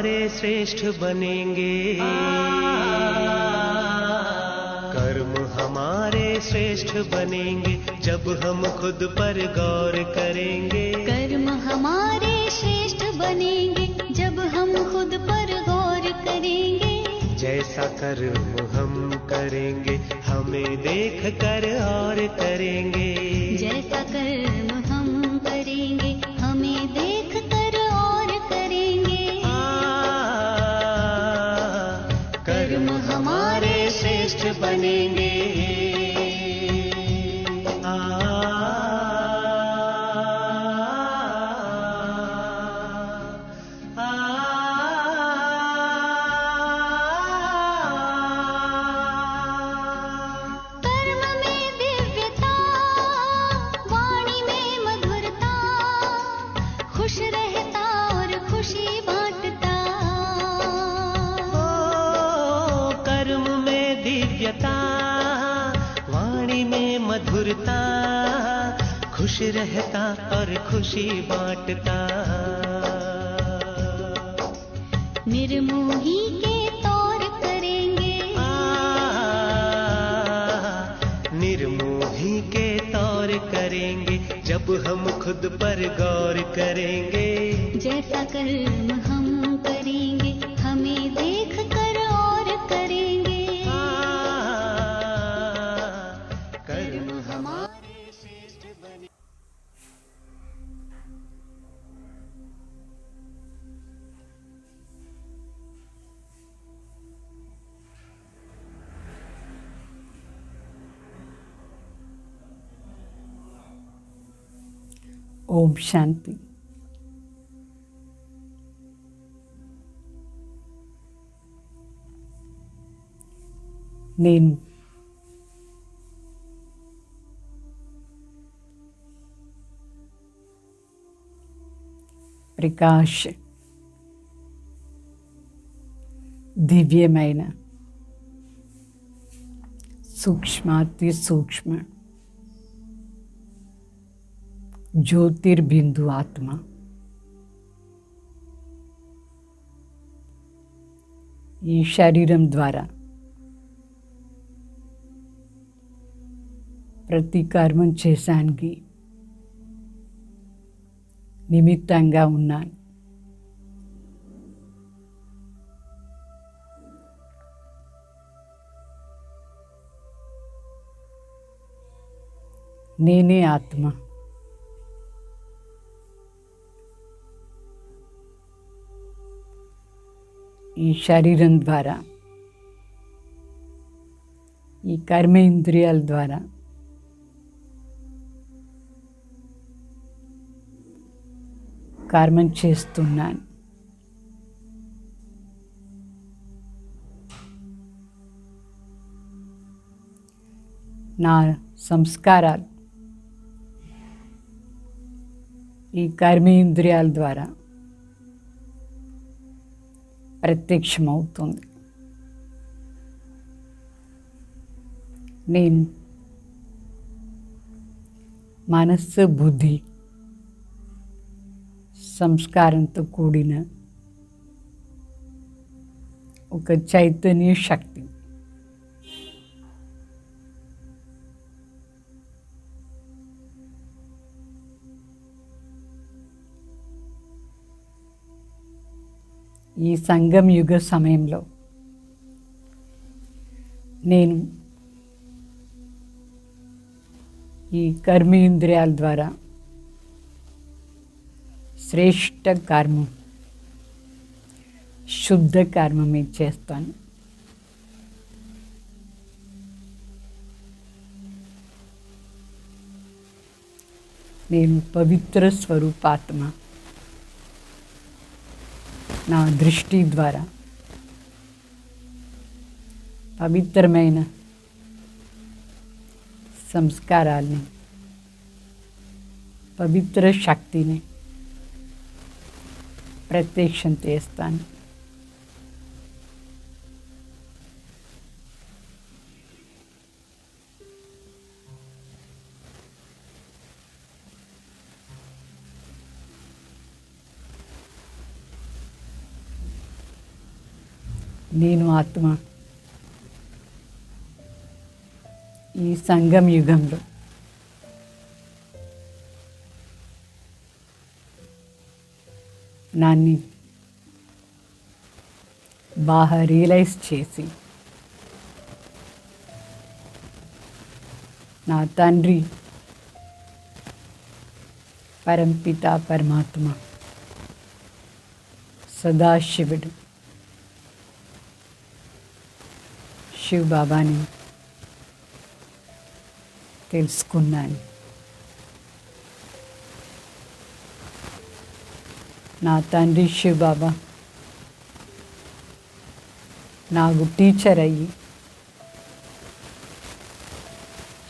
हमारे श्रेष्ठ बनेंगे, कर्म हमारे श्रेष्ठ बनेंगे जब हम खुद पर गौर करेंगे। कर्म हमारे श्रेष्ठ बनेंगे जब हम खुद पर गौर करेंगे। जैसा कर्म हम करेंगे हमें देख कर और करेंगे। जैसा कर्म हम करेंगे हमें देख कर और करेंगे। कर्म हमारे श्रेष्ठ बनेंगे। वाणी में मधुरता, खुश रहता और खुशी बांटता। निर्मोही के तौर करेंगे, निर्मोही के तौर करेंगे जब हम खुद पर गौर करेंगे। जैसा कर्म हम करेंगे हमें देख कर और करेंगे। कर्म हमारे श्रेष्ठ बने। ओम शांति। నేను ప్రకాశ్ దివ్యమైన సూక్ష్మాతి సూక్ష్మ జ్యోతిర్బిందు ఆత్మ. ఈ శరీరం ద్వారా ప్రతి కర్మం చేశానికి నిమిత్తంగా ఉన్నాను. నేనే ఆత్మ. ఈ శరీరం ద్వారా, ఈ కర్మేంద్రియాల ద్వారా కర్మం చేస్తున్నాను. నా సంస్కారాలు ఈ కర్మేంద్రియాల ద్వారా ప్రత్యక్షమవుతుంది. నేను మనస్సు, బుద్ధి, సంస్కారంతో కూడిన ఒక చైతన్య శక్తి. ఈ సంగమ యుగ సమయంలో నేను ఈ కర్మేంద్రియాల ద్వారా శ్రేష్ఠ కర్మం, శుద్ధ కర్మమే చేస్తాను. నేను పవిత్ర స్వరూపాత్మ. నా దృష్టి ద్వారా పవిత్రమైన సంస్కారాల్ని, పవిత్ర శక్తిని ప్రత్యక్షం చేస్తాను. నేను ఆత్మ ఈ సంగం యుగంలో నాన్ని బాగా రియలైజ్ చేసి నా తండ్రి పరంపిత పరమాత్మ సదాశివుడు శివ్ బాబాని తెలుసుకున్నాను. నా తండ్రి శివ్ బాబా నాకు టీచర్ అయ్యి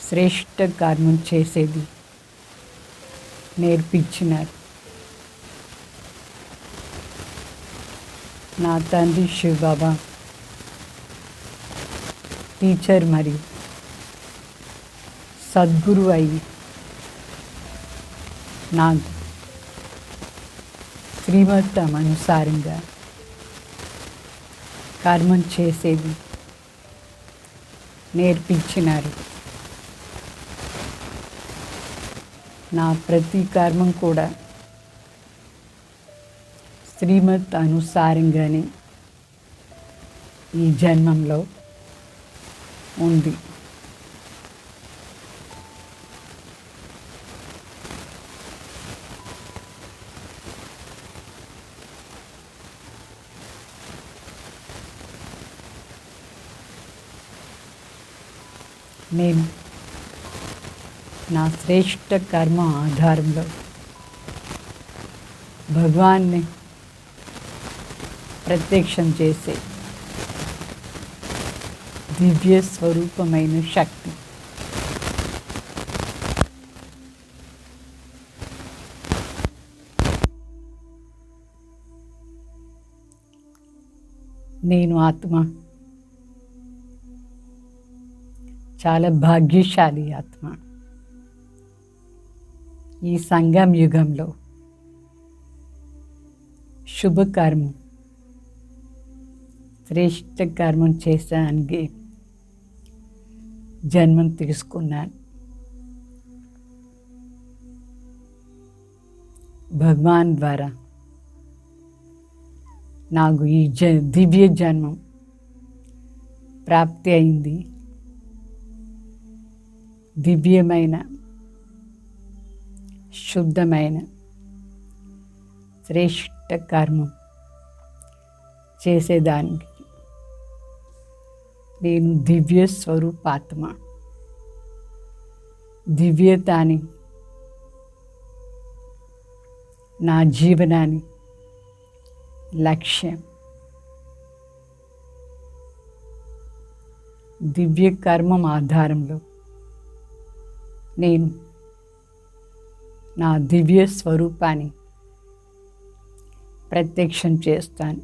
శ్రేష్ఠ కర్మం చేసేది నేర్పించినారు. నా తండ్రి శివ్ బాబా టీచర్ మరియు సద్గురు అయ్యి నాకు శ్రీమతం అనుసారంగా కర్మం చేసేది నేర్పించినారు. నా ప్రతి కర్మం కూడా శ్రీమత్ అనుసారంగానే ఈ జన్మంలో ఉంది. నేను నా శ్రేష్ఠ కర్మ ఆధారంలో భగవాన్ని ప్రత్యక్షం చేసే దివ్య స్వరూపమైన శక్తి. నేను ఆత్మ చాలా భాగ్యశాలి ఆత్మ. ఈ సంగం యుగంలో శుభకర్మం శ్రేష్ఠ కర్మం చేసానికి జన్మం తీసుకున్నాను. భగవాన్ ద్వారా నాకు ఈ దివ్య జన్మం ప్రాప్తి అయింది. దివ్యమైన శుద్ధమైన శ్రేష్ఠ కర్మం చేసేదానికి నేను దివ్య స్వరూపాత్మ. దివ్యతాని నా జీవనాన్ని లక్ష్యం. దివ్య కర్మం ఆధారంలో నేను నా దివ్య స్వరూపాన్ని ప్రత్యక్షం చేస్తాను.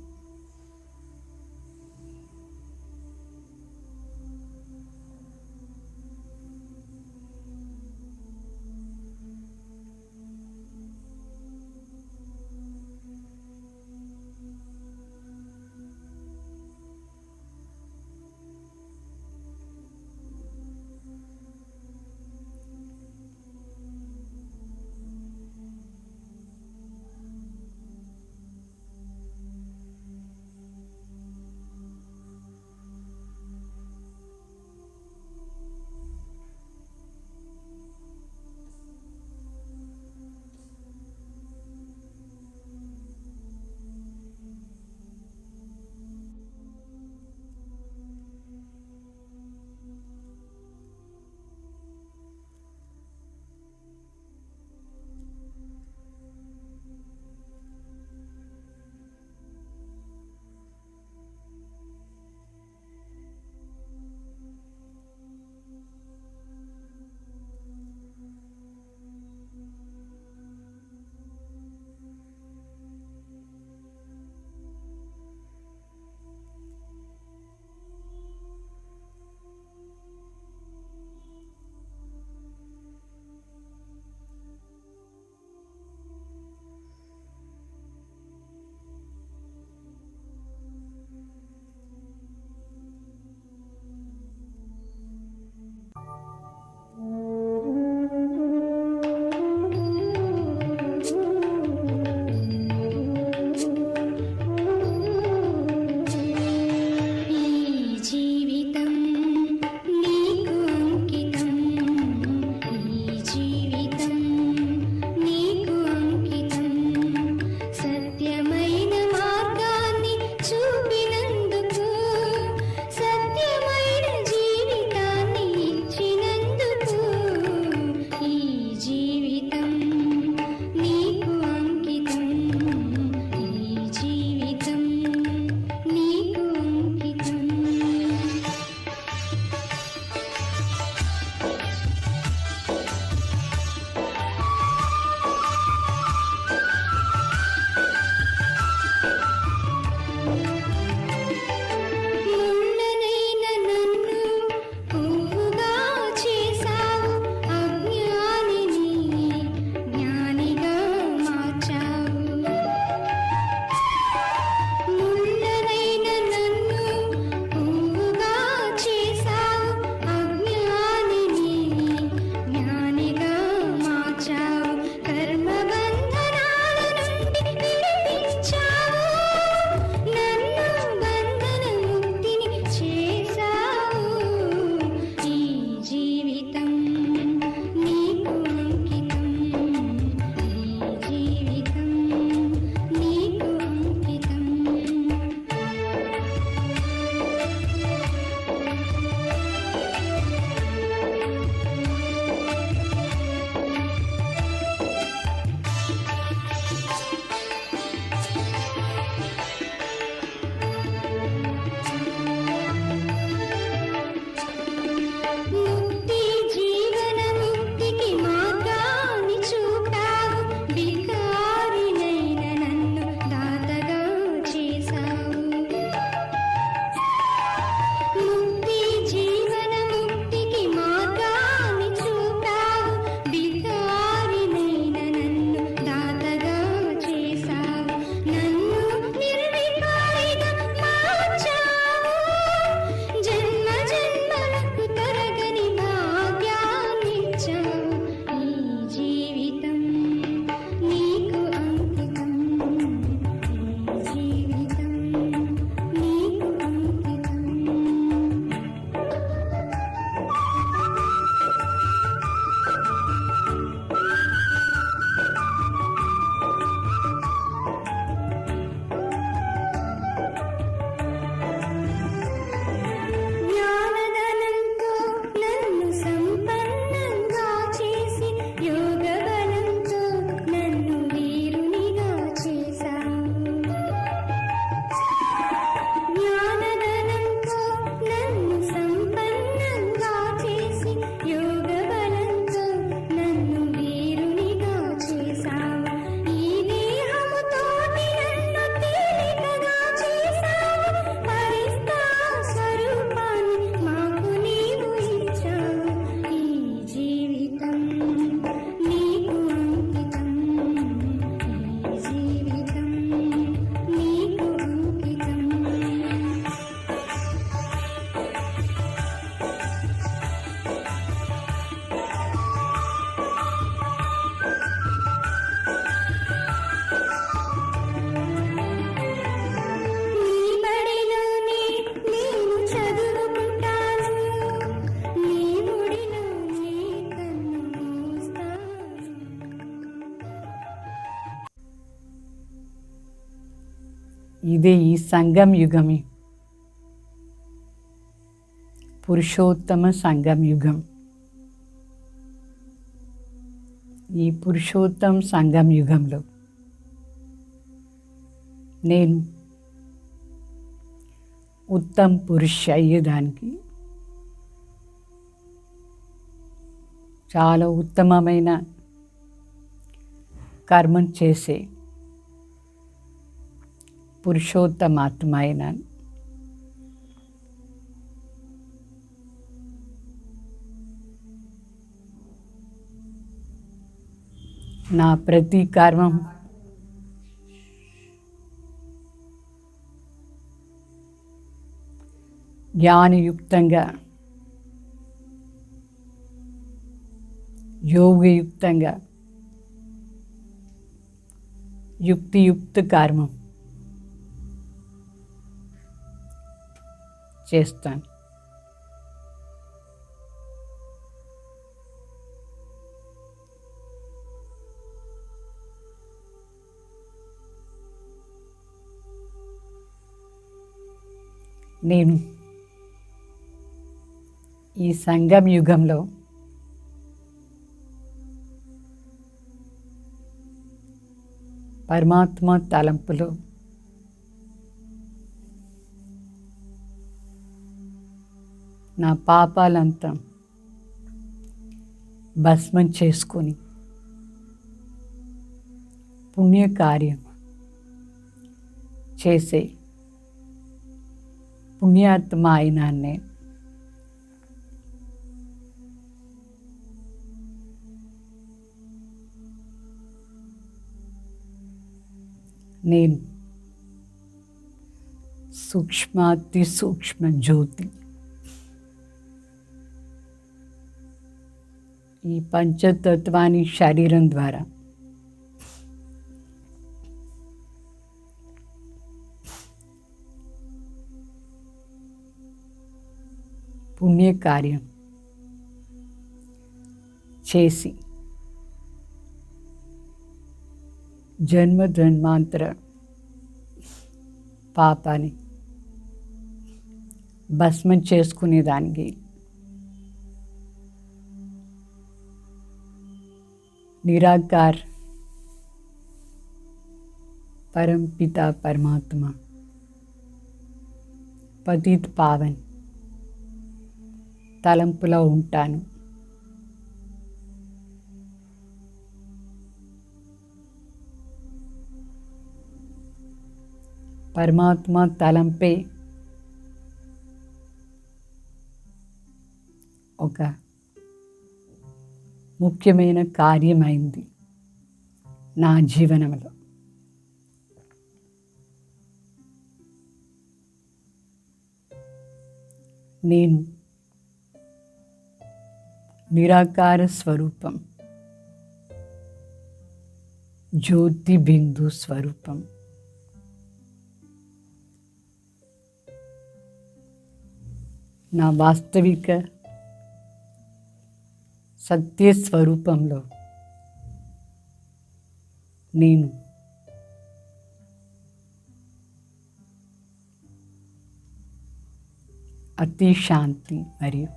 ఇదే ఈ సంగం యుగమే, పురుషోత్తమ సంగం యుగం. ఈ పురుషోత్తమ సంగం యుగంలో నేను ఉత్తమ్ పురుష అయ్యేదానికి చాలా ఉత్తమమైన కర్మం చేసే పురుషోత్తమాత్మ అయినాను. నా ప్రతి కర్మం జ్ఞానయుక్తంగా, యోగయుక్తంగా, యుక్తియుక్త కర్మం చేస్తాను. నేను ఈ సంగం యుగంలో పరమాత్మ తలంపులో నా పాపాలంతా భస్మం చేసుకొని పుణ్యకార్యం చేసే పుణ్యాత్మ అయినా నేను. నేను సూక్ష్మాతి సూక్ష్మ జ్యోతి. ఈ పంచతత్వాన్ని శరీరం ద్వారా పుణ్యకార్యం చేసి జన్మ జన్మాంతర పాపాన్ని భస్మం చేసుకునేదానికి నిరాకార్ పరంపిత పరమాత్మ పతిత్ పావన్ తలంపులో ఉంటాను. పరమాత్మ తలంపే ఒక ముఖ్యమైన కార్యమైంది నా జీవనంలో. నేను నిరాకార స్వరూపం, జ్యోతి బిందు స్వరూపం. నా వాస్తవిక సత్య స్వరూపంలో నేను అతి శాంతి మరియు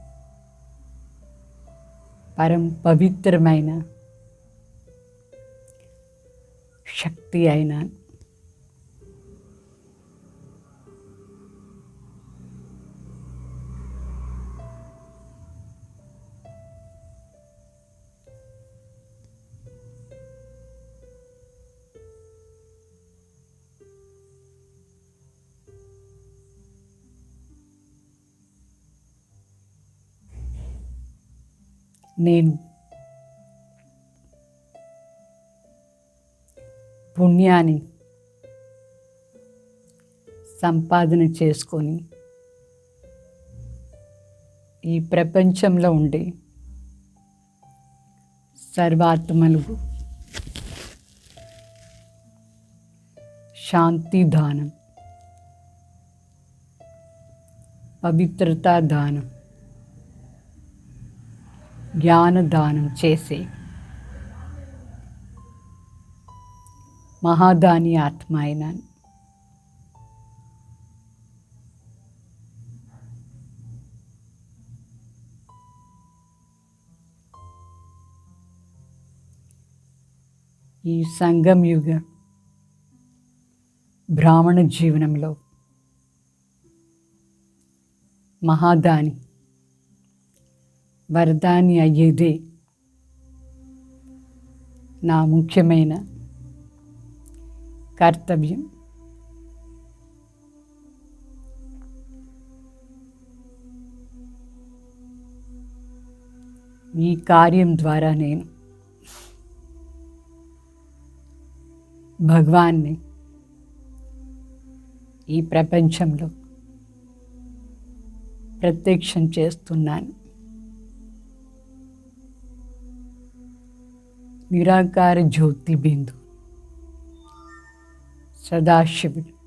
పరం పవిత్రమైన శక్తి అయిన నేను పుణ్యాన్ని సంపాదన చేసుకొని ఈ ప్రపంచంలో ఉండే సర్వాత్మలకు శాంతి దానం, పవిత్రతా దానం, జ్ఞానదానం చేసే మహాదాని ఆత్మ అయినాను. ఈ సంగం యుగ బ్రాహ్మణ జీవనంలో మహాదాని వరదాని అయ్యేదే నా ముఖ్యమైన కర్తవ్యం. ఈ కార్యం ద్వారా నేను భగవాన్ని ఈ ప్రపంచంలో ప్రత్యక్షం చేస్తున్నాను. నిరాకార జ్యోతి బిందు సదాశివుడు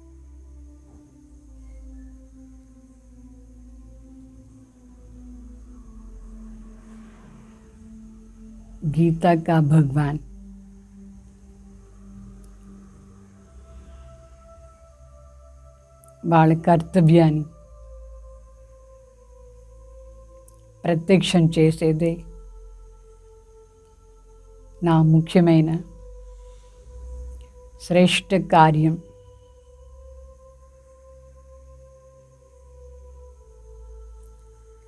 गीता का भगवान వాళ్ళ కర్తవ్యాన్ని ప్రత్యక్షం చేసేదే నా ముఖ్యమైన శ్రేష్ఠ కార్యం.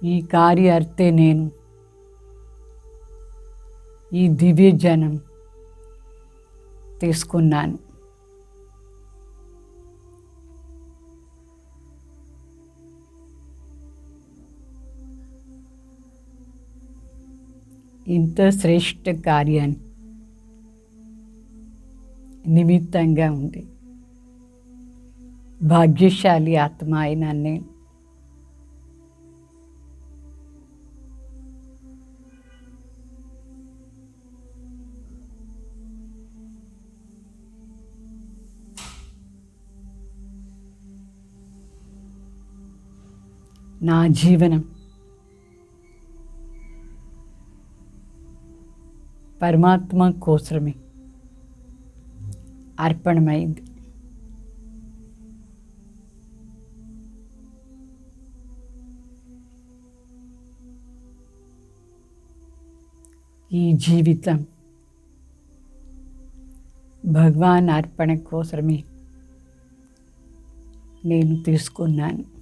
ఈ కార్యార్థే నేను ఈ దివ్య జనం తీసుకున్నాను. ఇంత శ్రేష్ఠ కార్యాన్ని నిమిత్తంగా ఉంది భాగ్యశాలి ఆత్మ అయిన నేను. నా జీవనం పరమాత్మ కోసమే అర్పణమైంది. ఈ జీవితం భగవాన్ అర్పణ కోసమే నేను తీసుకున్నాను.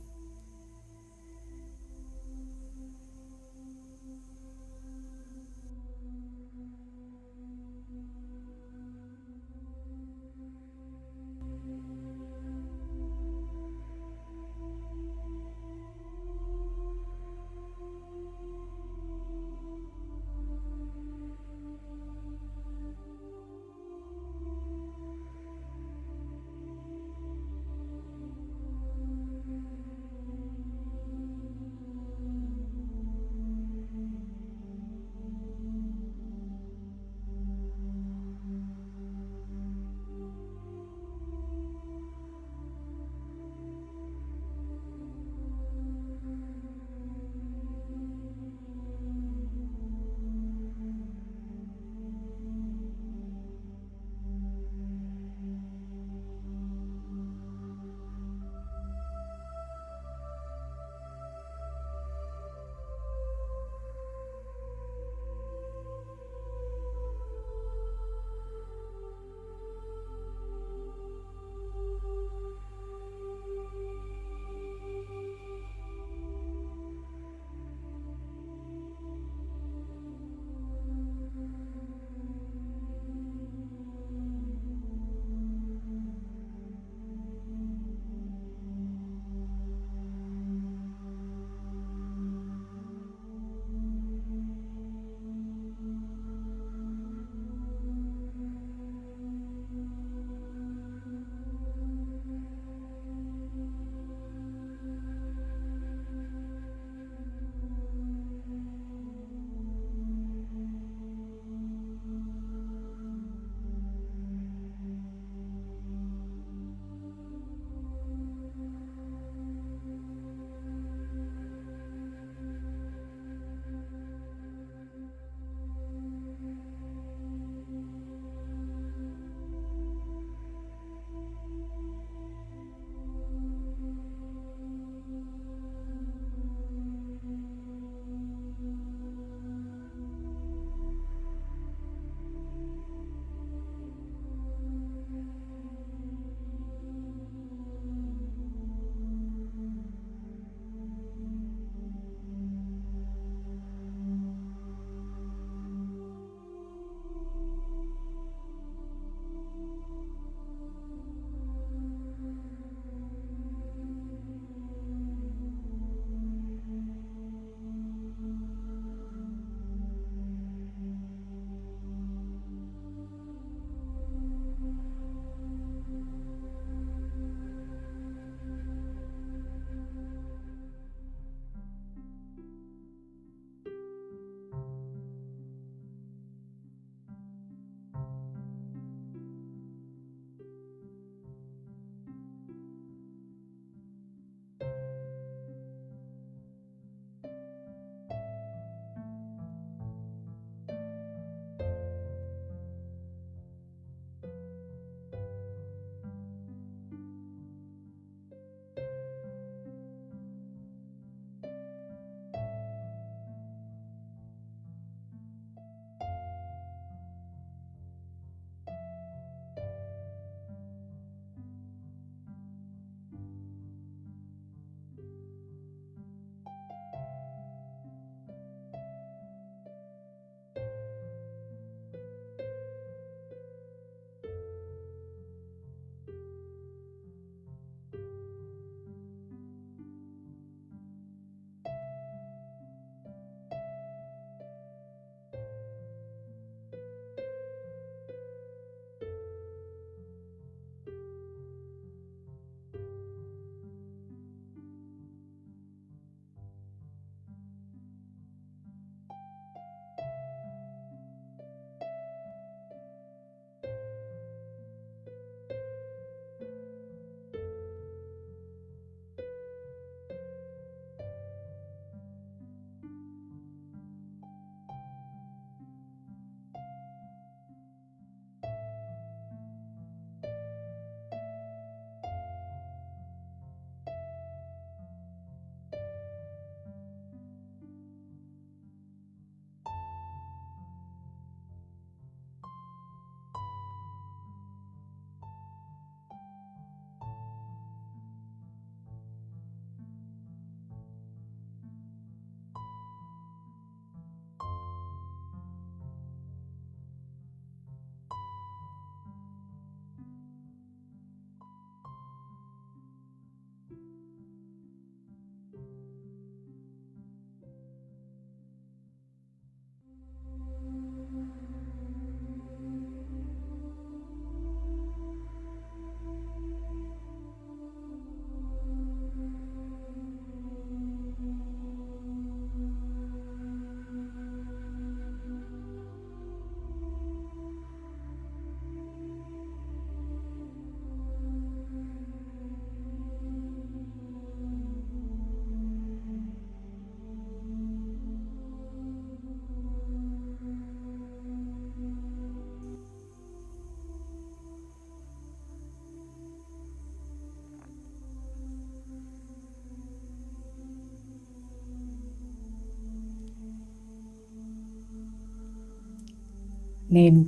నేను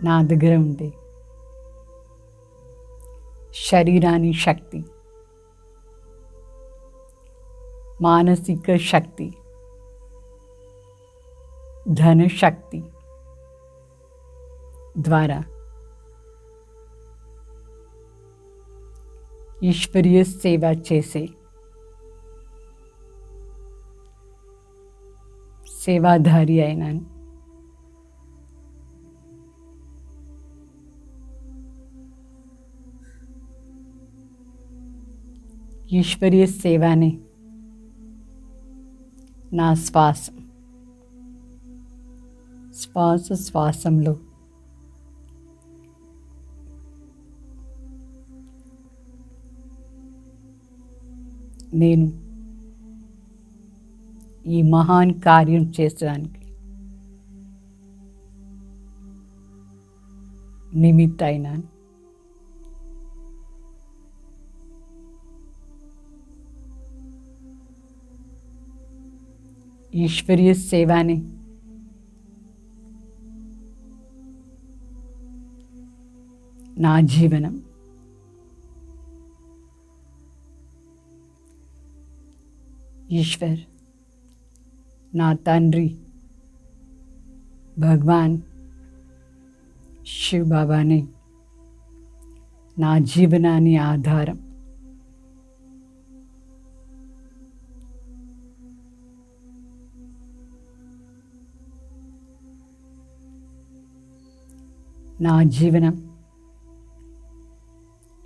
నా దగ్గర ఉండే శరీరాని శక్తి, మానసిక శక్తి, ధన శక్తి ద్వారా ఈశ్వరీయ సేవ చేసే సేవాధారి అయినాను. ఈశ్వరీయ సేవనే నా శ్వాసంలో నేను ఈ మహాన్ కార్యం చేసడానికి నిమిత్త అయినాను. ఈశ్వరీయ సేవనే నా జీవనం. ఈశ్వర్ నా తండ్రి భగవాన్ శివ్ బాబానే నా జీవనాన్ని ఆధారం. నా జీవనం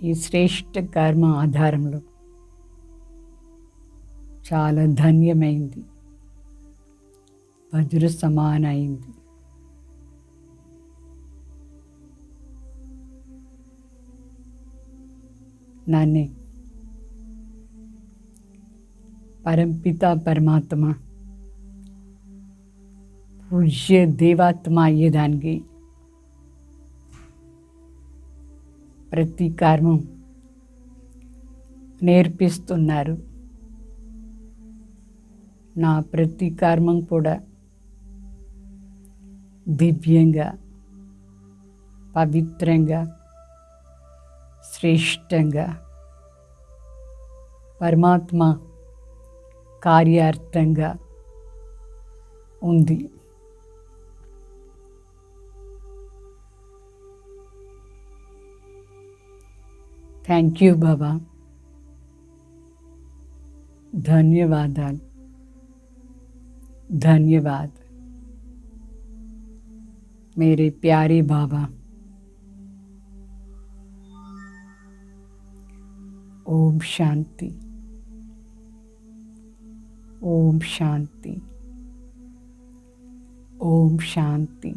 ఈ శ్రేష్ఠ కర్మ ఆధారంలో చాలా ధన్యమైంది, వజ్ర సమానైంది. నన్నే పరంపిత పరమాత్మ పూజ్య దేవాత్మ అయ్యేదానికి ప్రతి కర్మం నేర్పిస్తున్నారు. నా ప్రతి కర్మం కూడా దివ్యంగా, పవిత్రంగా, శ్రేష్టంగా పరమాత్మ కార్యార్థంగా ఉంది. థ్యాంక్ యూ బాబా, ధన్యవాదాలు, धन्यवाद मेरे प्यारे बाबा। ओम शांति, ओम शांति, ओम शांति।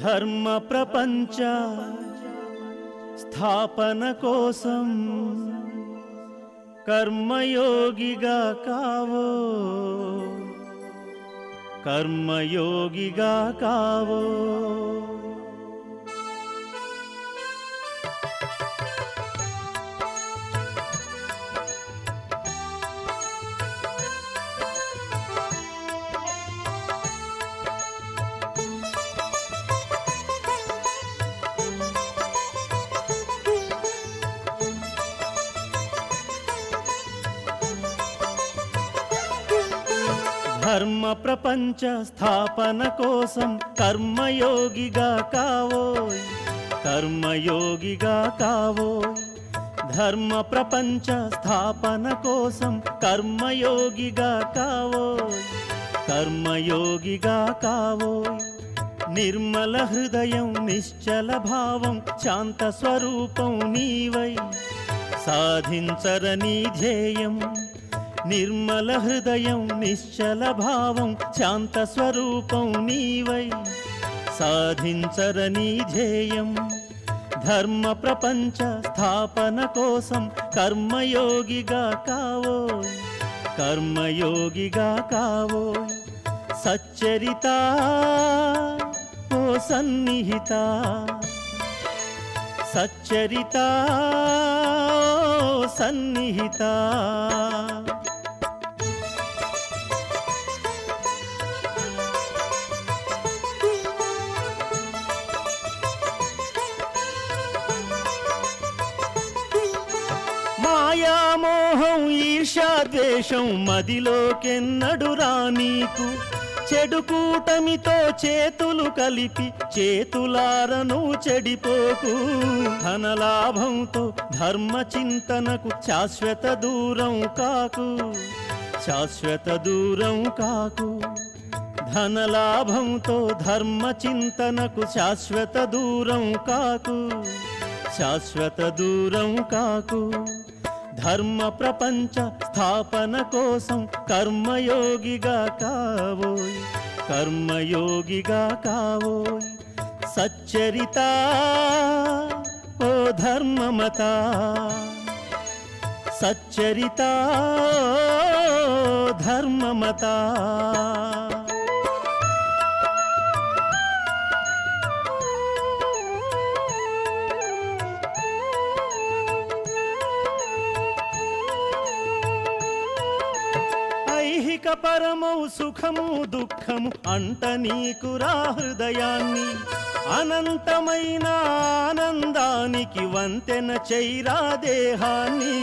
ధర్మ ప్రపంచ స్థాపన కోసం కర్మయోగిగా కావో, కర్మయోగిగా కావో. ధర్మ ప్రపంచ స్థాపన కోసం కర్మయోగిగా కావోయ్, కర్మయోగిగా కావోయ్. ధర్మ ప్రపంచ స్థాపన కోసం కర్మయోగిగా కావోయ్, కర్మయోగిగా కావోయ్. నిర్మల హృదయం నిశ్చల భావం శాంత స్వరూపం నీవై సాధించరని ధ్యేయం. నిర్మల హృదయం నిశ్చల భావం శాంత స్వరూపం నీవై సాధించరని ధ్యేయం. ధర్మ ప్రపంచ స్థాపన కోసం కర్మయోగిగా కావోయ్, కర్మయోగిగా కావోయ్. సచ్చరిత ఓ సన్నిహిత, సచ్చరిత ఓ సన్నిహిత. మాయామోహం ఈర్ష్యాద్వేషం మదిలోకెన్నడురా నీకు. చెడు కూటమితో చేతులు కలిపి చేతులారను చెడిపోకు. ధనలాభంతో ధర్మ చింతనకు శాశ్వత దూరం కాకు, శాశ్వత దూరం కాకు. ధనలాభంతో ధర్మ చింతనకు శాశ్వత దూరం కాకు, శాశ్వత దూరం కాకు. ధర్మ ప్రపంచ స్థాపన కోసం కర్మయోగిగా కావోయ్, కర్మయోగిగా కావోయ్. సచ్చరిత ఓ ధర్మమత, సచ్చరిత ఓ ధర్మమత. ఐహిక పరమౌ సుఖము దుఃఖము అంట నీకురా హృదయాన్ని. అనంతమైన ఆనందానికి వంతెన చైరా దేహాన్ని.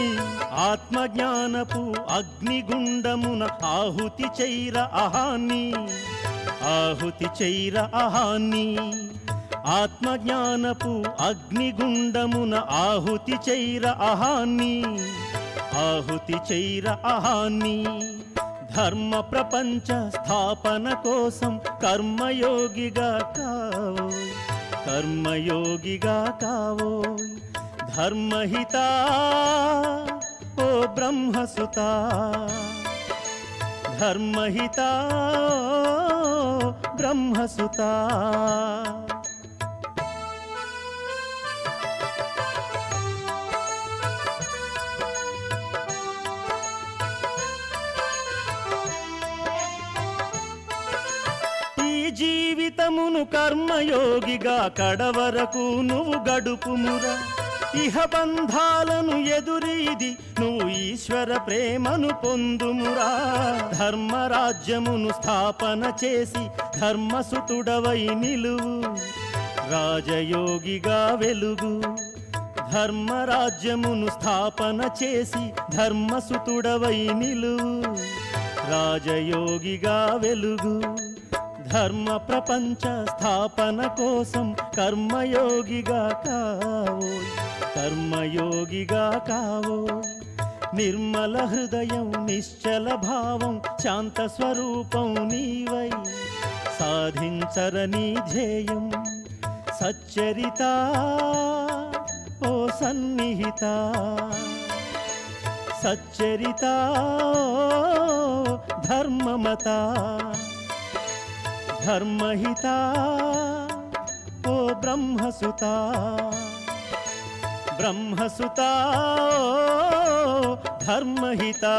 ఆత్మజ్ఞానపు అగ్నిగుండమున ఆహుతి చైర అహాన్ని, ఆహుతి చైర అహాన్ని. ఆత్మజ్ఞానపు అగ్నిగుండమున ఆహుతి చైర అహాన్ని, ఆహుతి చైర అహాన్ని. ధర్మ ప్రపంచ స్థాపన కోసం కర్మయోగిగా కావోయ్, కర్మయోగిగా కావోయ్. ధర్మహిత ఓ బ్రహ్మసుత, ధర్మహిత ఓ బ్రహ్మసుత. జీవితమును కర్మయోగిగా కడవరకు నువ్వు గడుపుమురా. ఇహ బంధాలను ఎదురీది నువ్వు ఈశ్వర ప్రేమను పొందుమురా. ధర్మరాజ్యమును స్థాపన చేసి ధర్మసుతుడవై నిలువు, రాజయోగిగా వెలుగు. ధర్మరాజ్యమును స్థాపన చేసి ధర్మసుతుడవై నిలువు, రాజయోగిగా వెలుగు. ధర్మ ప్రపంచ స్థాపన కోసం కర్మయోగిగా కావోయ్, కర్మయోగిగా కావోయ్. నిర్మల హృదయం నిశ్చల భావం శాంత స్వరూపం నీవై సాధించరని ధ్యేయం. సచ్చరిత ఓ సన్నిహిత, సచ్చరిత ఓ ధర్మమత. ధర్మహిత ఓ బ్రహ్మసుతా బ్రహ్మసుతా ఓ ధర్మహితా